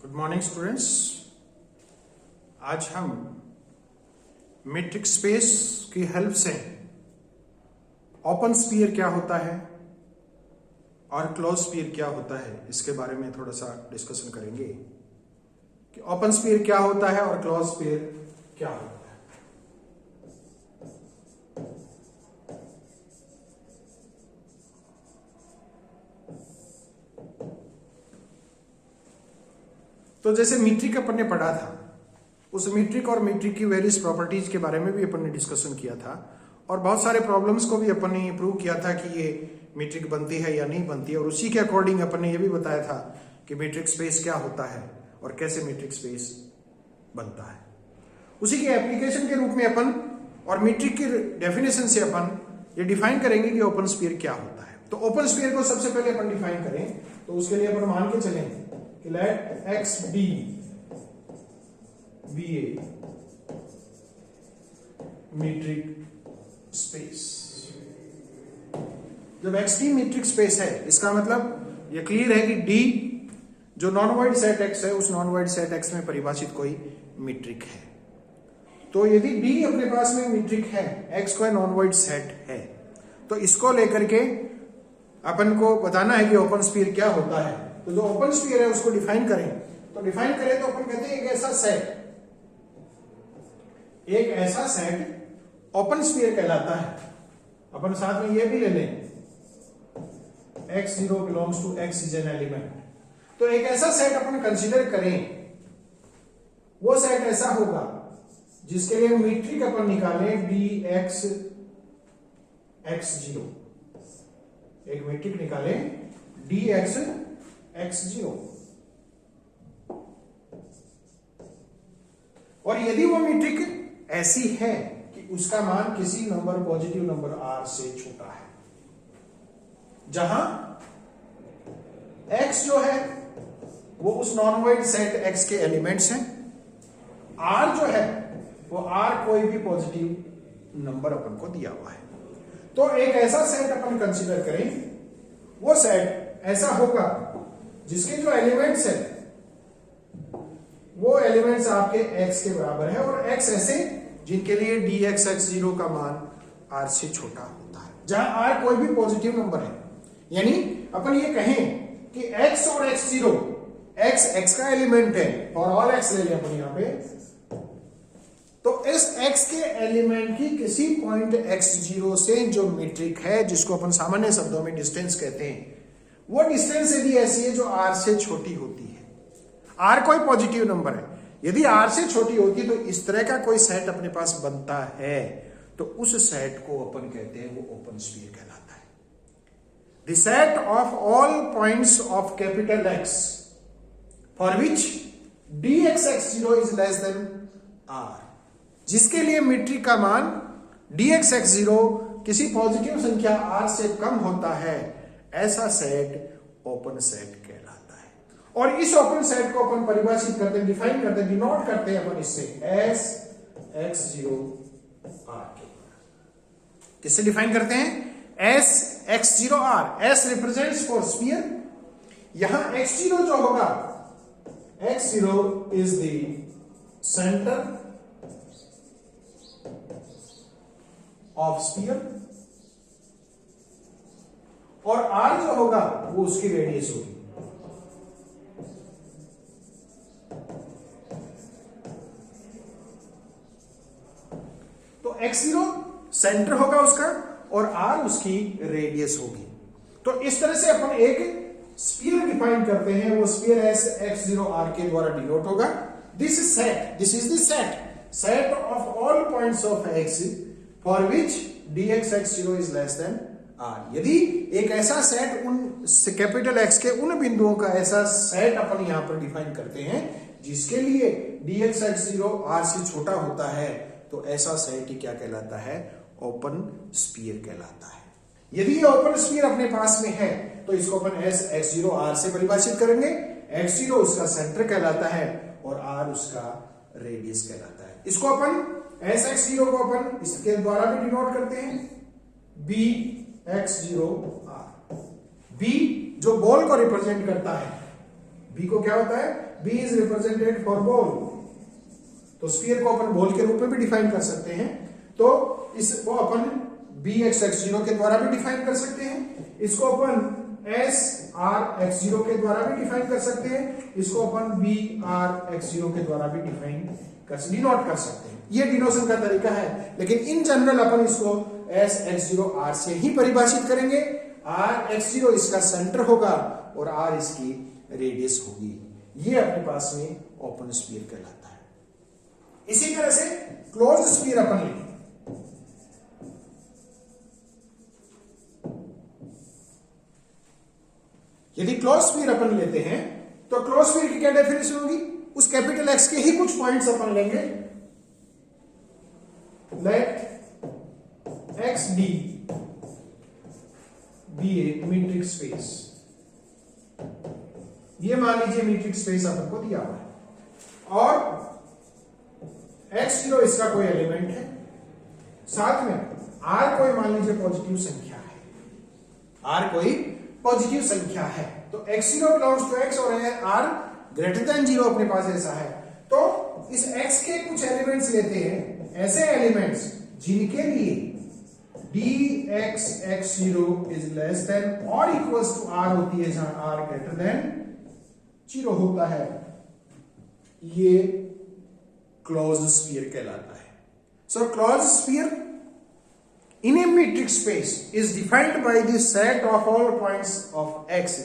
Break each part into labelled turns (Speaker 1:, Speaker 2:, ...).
Speaker 1: Good morning students. आज हम metric space की हेल्प से ओपन स्फीयर क्या होता है और क्लोज स्फीयर क्या होता है इसके बारे में थोड़ा सा डिस्कशन करेंगे कि ओपन स्फीयर क्या होता है और क्लोज स्फीयर क्या होता है। तो जैसे मीट्रिक अपन ने पढ़ा था, उस मीट्रिक और मीट्रिक की वेरियस प्रॉपर्टीज के बारे में भी अपन ने डिस्कशन किया था और बहुत सारे प्रॉब्लम्स को भी अपन ने प्रूव किया था कि ये मीट्रिक बनती है या नहीं बनती है, और उसी के अकॉर्डिंग अपन ने ये भी बताया था कि मीट्रिक स्पेस क्या होता है और कैसे मीट्रिक स्पेस बनता है। उसी के एप्लीकेशन के रूप में अपन और मीट्रिक की डेफिनेशन से अपन ये डिफाइन करेंगे कि ओपन स्फीयर क्या होता है। तो ओपन स्फीयर को सबसे पहले अपन डिफाइन करें तो उसके लिए अपन मान के चलें let X be a metric space। जब X D मीट्रिक स्पेस है इसका मतलब ये क्लियर है कि D जो नॉन वाइड सेट X है उस नॉन वाइड सेट X में परिभाषित कोई मीट्रिक है। तो यदि D अपने पास में मीट्रिक है, X कोई नॉन वाइड सेट है, तो इसको लेकर के अपन को बताना है कि ओपन स्फीयर क्या होता है। तो जो ओपन स्फीयर है उसको डिफाइन करें तो अपन कहते हैं एक ऐसा सेट ओपन स्फीयर कहलाता है। अपन साथ में ये भी ले लें x0 belongs to x is an element. तो एक ऐसा सेट अपन कंसीडर करें, वो सेट ऐसा होगा जिसके लिए मीट्रिक अपन निकालें dx x0। एक मीट्रिक निकालें dx x0, और यदि वो मीट्रिक ऐसी है कि उसका मान किसी नंबर पॉजिटिव नंबर r से छोटा है, जहां x जो है वो उस नॉन वाइड सेट x के एलिमेंट्स हैं, r जो है वो r कोई भी पॉजिटिव नंबर अपन को दिया हुआ है। तो एक ऐसा सेट अपन कंसीडर करें, वो सेट ऐसा होगा जिसके जो एलिमेंट्स है वो एलिमेंट्स आपके x के बराबर है और x ऐसे जिनके लिए dx x0 का मान r से छोटा होता है, जहां r कोई भी पॉजिटिव नंबर है। यानी अपन ये कहें कि x और x0, x का एलिमेंट है और ऑल x ले लें अपन यहां पे, तो इस x के एलिमेंट की किसी पॉइंट x0 से जो मीट्रिक है, जिसको अपन सामान्य शब्दों में डिस्टेंस कहते हैं, वो डिस्टेंस यदि ऐसी है जो r से छोटी होती है, r कोई पॉजिटिव नंबर है, यदि r से छोटी होती है तो इस तरह का कोई सेट अपने पास बनता है, तो उस सेट को अपन कहते हैं वो ओपन स्फीयर कहलाता है। The set of all points of capital X for which dx x0 is less than r, जिसके लिए मीट्रिक का मान dx x0 किसी पॉजिटिव संख्या r से कम होता है, ऐसा सेट ओपन सेट कहलाता है। और इस ओपन सेट को अपन परिभाषित करते हैं, डिफाइन करते हैं, डिनोट करते हैं अपन इससे S x0 r के। किससे डिफाइन करते हैं? S x0 r। S represents for sphere. यहां x0 जो होगा, x0 is the centre of sphere और r जो होगा वो उसकी रेडियस होगी। तो x0 सेंटर होगा उसका और r उसकी रेडियस होगी। तो इस तरह से अपन एक स्फीयर डिफाइन करते हैं, वो स्फीयर x0 r के द्वारा डिनोट होगा। This is the set of all points of x for which dx x0 is less than r। यदि एक ऐसा सेट उन कैपिटल X के उन बिंदुओं का ऐसा सेट अपन यहां पर डिफाइन करते हैं जिसके लिए dx x0 r से छोटा होता है, तो ऐसा सेट ही क्या कहलाता है? ओपन स्फीयर कहलाता है। यदि ये ओपन स्फीयर अपने पास में है तो इसको अपन S x0 r से परिभाषित करेंगे। x0 उसका सेंटर कहलाता है और r उसका रेडियस कहलाता है। इसको अपन S x0 को अपन इसके द्वारा भी डिनोट करते हैं b x0 r। b जो बॉल को रिप्रेजेंट करता है, बी को क्या होता है, b is represented for ball, तो स्फीयर को अपन बॉल के रूप में भी डिफाइन कर सकते हैं। तो इसको अपन बी एक्स एक्स जीरो के द्वारा भी डिफाइन कर सकते हैं, इसको अपन एस आर एक्स जीरो के द्वारा भी डिफाइन कर सकते हैं, इसको अपन बी आर एक्स जीरो के द्वारा भी डिनोट कर सकते हैं। ये डिनोशन का तरीका है, लेकिन इन जनरल अपन इसको एस एक्स जीरो आर से ही परिभाषित करेंगे। आर एक्स जीरो इसका सेंटर होगा और आर इसकी रेडियस होगी। ये अपने पास में ओपन स्फीयर कहलाता है। इसी तरह से क्लोज्ड स्फीयर अपन लेंगे। यदि क्लोज स्फीयर अपन लेते हैं तो क्लोज स्फीयर की क्या डेफिनेशन होगी, उस कैपिटल एक्स के ही कुछ पॉइंट्स अपन लेंगे। Let x d be a metric space, ये मान लीजिए मीट्रिक स्पेस अपन को दिया हुआ है और एक्स जीरो इसका कोई एलिमेंट है, साथ में आर कोई मान लीजिए पॉजिटिव संख्या है, आर कोई पॉजिटिव संख्या है, तो x zero belongs to x और आर ग्रेटर देन जीरो अपने पास ऐसा है। तो इस एक्स के कुछ एलिमेंट्स लेते हैं, ऐसे एलिमेंट्स जिनके लिए D x x zero is less than और इक्वल्स टू आर होती है, जहां आर ग्रेटर देन जीरो होता है, ये क्लोज्ड स्फीयर कहलाता है। So closed sphere in a metric space is defined by the set of all points of x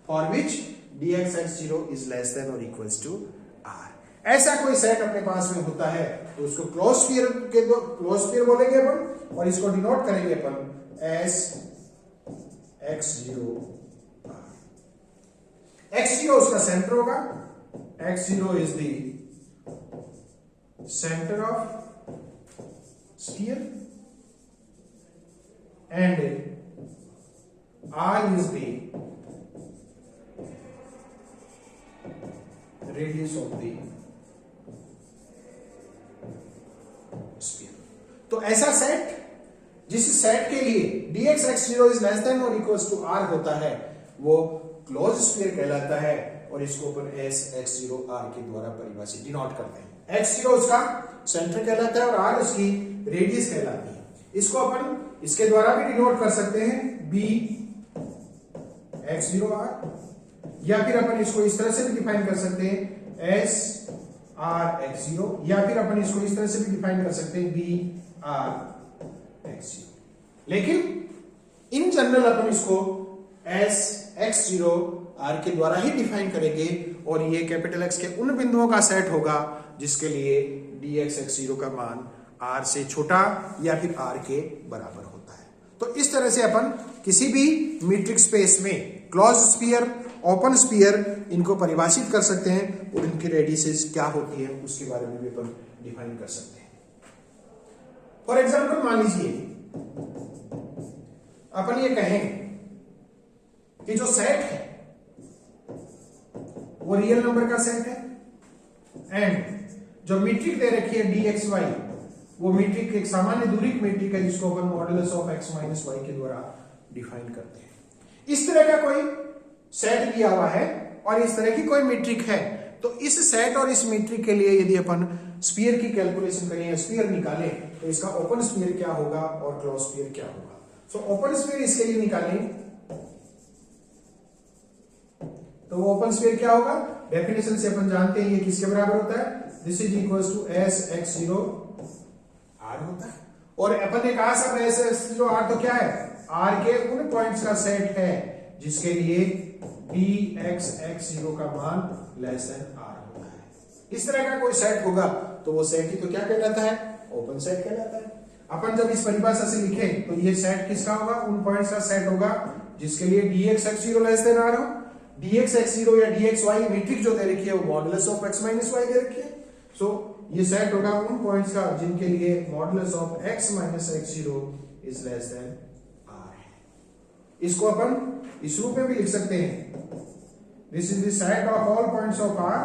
Speaker 1: for which dx x0 is less than or equals to r। ऐसा कोई set अपने पास में होता है तो उसको क्लोज स्फीयर बोलेंगे अपन, और इसको डिनोट करेंगे अपन एस x0 r। x0 उसका सेंटर होगा, x0 is the center of sphere and r is the radius of the sphere। तो ऐसा सेट जिस सेट के लिए dx x0 is less than or equals to r होता है वो क्लोज स्फीयर कहलाता है, और इसको अपन s x0 r के द्वारा परिभाषित डिनोट करते हैं। x0 उसका सेंटर कहलाता है और r उसकी रेडियस कहलाती है। इसको अपन इसके द्वारा भी डिनोट कर सकते हैं b x0 r, या फिर अपन इसको इस तरह से भी डिफाइन कर सकते हैं s r x0, या फिर अपन इसको इस तरह से भी डिफाइन कर सकते हैं b r x0। लेकिन इन जनरल अपन इसको s x0 r के द्वारा ही डिफाइन करेंगे, और ये कैपिटल X के उन बिंदुओं का सेट होगा जिसके लिए dx x0 का मान r से छोटा या फिर r के बराबर होता है। तो इस तरह से अपन किसी भी मीट्रिक स्पेस में क्लोज स्फीयर, ओपन स्फीयर, इनको परिभाषित कर सकते हैं और इनकी रेडियसेस क्या होती है उसके बारे में भी अपन डिफाइन कर सकते हैं। फॉर एग्जांपल मान लीजिए अपन ये कहें कि जो सेट है वो रियल नंबर का सेट है, एंड जो मीट्रिक दे रखी है dxy वो मीट्रिक एक सामान्य दूरी की मीट्रिक है जिसको अपन modulus of x minus y के द्वारा डिफाइन करते हैं। इस तरह का कोई सेट दिया हुआ है और इस तरह की कोई मीट्रिक है, तो इस सेट और इस मीट्रिक के लिए यदि अपन स्फीयर की कैलकुलेशन करें, स्फीयर निकालें, तो इसका ओपन स्फीयर क्या होगा और क्लोज स्फीयर क्या होगा। सो ओपन स्फीयर इसके लिए निकालें तो ओपन स्फीयर क्या होगा, डेफिनेशन से अपन जानते हैं ये किसके बराबर होता है, this is equals to s x0 r होता है। और अपन ने कहा सब एस x0 r तो क्या है, r के उन पॉइंट्स का सेट है जिसके लिए dx x0 का मान लेस देन r होता है। इस तरह का कोई सेट होगा तो वो सेट ही तो क्या कहलाता है, ओपन सेट कहलाता है। अपन जब इस परिभाषा से लिखें तो ये सेट किसका होगा, उन पॉइंट्स का सेट होगा जिसके लिए dx x0 less than r हो। dx x0 या dxy मीट्रिक जो दे रखी है वो modulus of x minus why they रखी है। सो ये सेट होगा उन पॉइंट्स का जिनके लिए modulus of x minus x0 is less than r है। इसको अपन इस रूप में भी लिख सकते हैं, this is the set of all points of r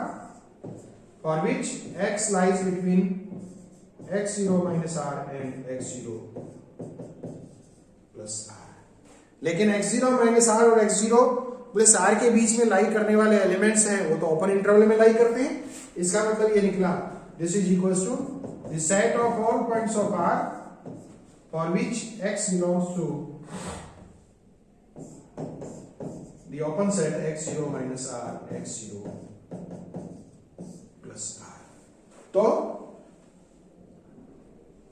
Speaker 1: for which x lies between x0 minus r and x0 plus r। लेकिन x0 माइनस r और x0 प्लस आर के बीच में लाई करने वाले एलिमेंट्स हैं वो तो ओपन इंटरवल में लाई करते हैं। इसका मतलब ये निकला this is equals to the set of all points of r for which x belongs to the open set x0 minus r x0 plus r। तो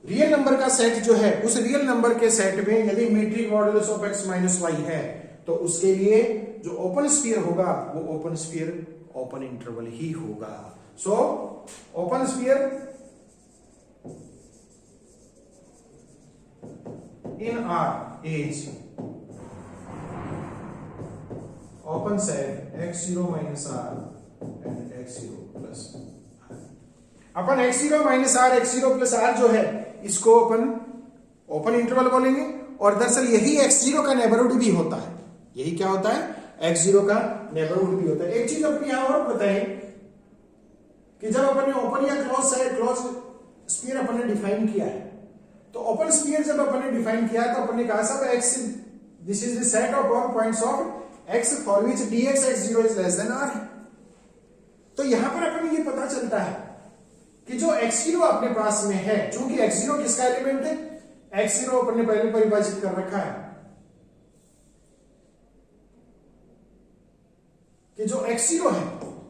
Speaker 1: रियल नंबर का सेट जो है उस रियल नंबर के सेट में यदि metric modulus of x minus y है तो उसके लिए जो ओपन स्फीयर होगा वो ओपन स्फीयर ओपन इंटरवल ही होगा। So open sphere in R is open set x0 minus r and x0 plus r। Upon x0 minus r x0 plus r जो है इसको अपन ओपन इंटरवल बोलेंगे और दरअसल यही x0 का नेबरहुड भी होता है। यही क्या होता है x0 का नेबरहुड भी होता है। एक चीज अपनी यहां और बताएं कि जब अपन ने ओपन या क्लोज स्फीयर अपन ने डिफाइन किया है तो ओपन स्फीयर जब अपन ने डिफाइन किया तो अपन ने कहा सब x this is the set of all points of x for which dx x0 is less than r है। तो यहां पर अपन ये पता चलता है कि जो x0 अपने पास में है, चूंकि x0 किसका एलिमेंट है, x0 अपन ने पहले परिभाषित कर रखा है कि जो x0 है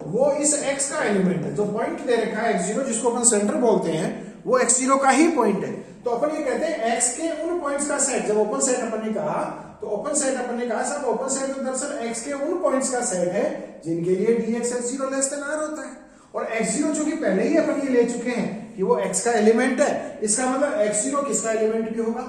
Speaker 1: वो इस x का एलिमेंट है। जो पॉइंट दे रखा है x0 जिसको अपन सेंटर बोलते हैं वो x0 का ही पॉइंट है। तो अपन ये कहते हैं x के उन पॉइंट्स का सेट, जब ओपन सेट अपन ने कहा तो ओपन सेट अपन ने कहा सब ओपन सेट तो दरअसल x के उन पॉइंट्स का सेट है जिनके लिए dx x0 less than r होता है। और x0 चूंकि पहले ही अपन ये ले चुके हैं कि वो x का एलिमेंट है, इसका मतलब x0 किसका एलिमेंट भी होगा,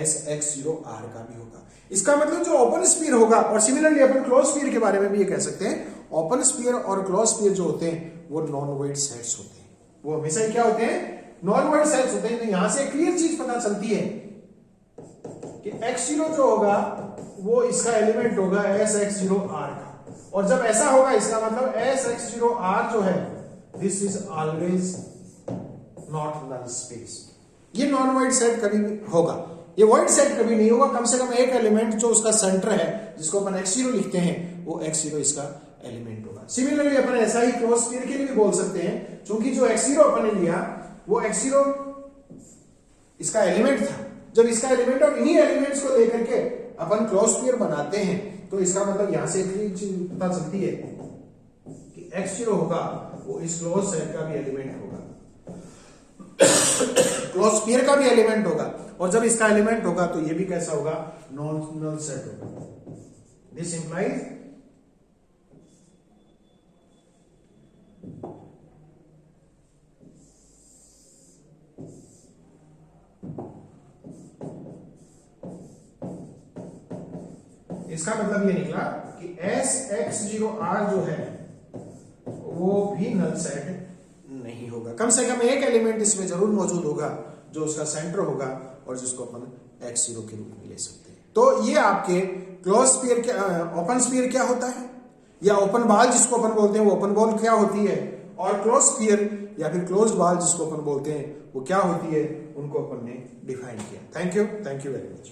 Speaker 1: x0 r का भी होगा। इसका मतलब जो ओपन स्फीयर होगा, और सिमिलरली अपन क्लोज स्फीयर के बारे में भी ये कह सकते हैं, ओपन स्फीयर और क्लोज स्फीयर जो होते हैं वो नॉन वॉइड सेट्स होते हैं। वो हमेशा क्या होते हैं, नॉन वॉइड सेट्स होते हैं। तो यहां से क्लियर चीज पता चलती है कि x0 जो होगा वो इसका एलिमेंट होगा sx0r का, और जब ऐसा होगा इसका मतलब sx0r जो है this is always not null space. ये नॉन वॉइड सेट कभी भी होगा, ये वॉइड सेट कभी नहीं होगा। कम से कम एक एलिमेंट जो उसका सेंटर है जिसको अपन x0 लिखते हैं वो x0 इसका एलिमेंट होगा। सिमिलरली अपन ऐसा ही क्लोज स्फीयर के लिए भी बोल सकते हैं, क्योंकि जो x0 अपन ने लिया वो x0 इसका एलिमेंट था। जब इसका एलिमेंट और इन्हीं एलिमेंट्स को लेकर के अपन क्लोज स्फीयर बनाते हैं तो इसका मतलब यहां से एक चीज पता चलती है कि x0 होगा वो इस क्लोज सेट का भी एलिमेंट होगा, क्लोज स्फीयर का भी एलिमेंट होगा, और जब इसका एलिमेंट होगा तो ये भी कैसा होगा, नॉन नल सेट होगा। दिस इंप्लाइज इसका मतलब ये निकला कि sx0r जो है वो भी नल सेट नहीं होगा। कम से कम एक एलिमेंट इसमें जरूर मौजूद होगा जो उसका सेंटर होगा और जिसको अपन x0 के रूप में ले सकते हैं। तो ये आपके क्लोज स्फीयर क्या, ओपन स्फीयर क्या होता है, या ओपन बॉल जिसको अपन बोलते हैं वो ओपन बॉल क्या होती है, और क्लोज स्फीयर या फिर क्लोज बॉल जिसको अपन बोलते हैं वो क्या होती है, उनको अपन ने डिफाइन किया। Thank you very much.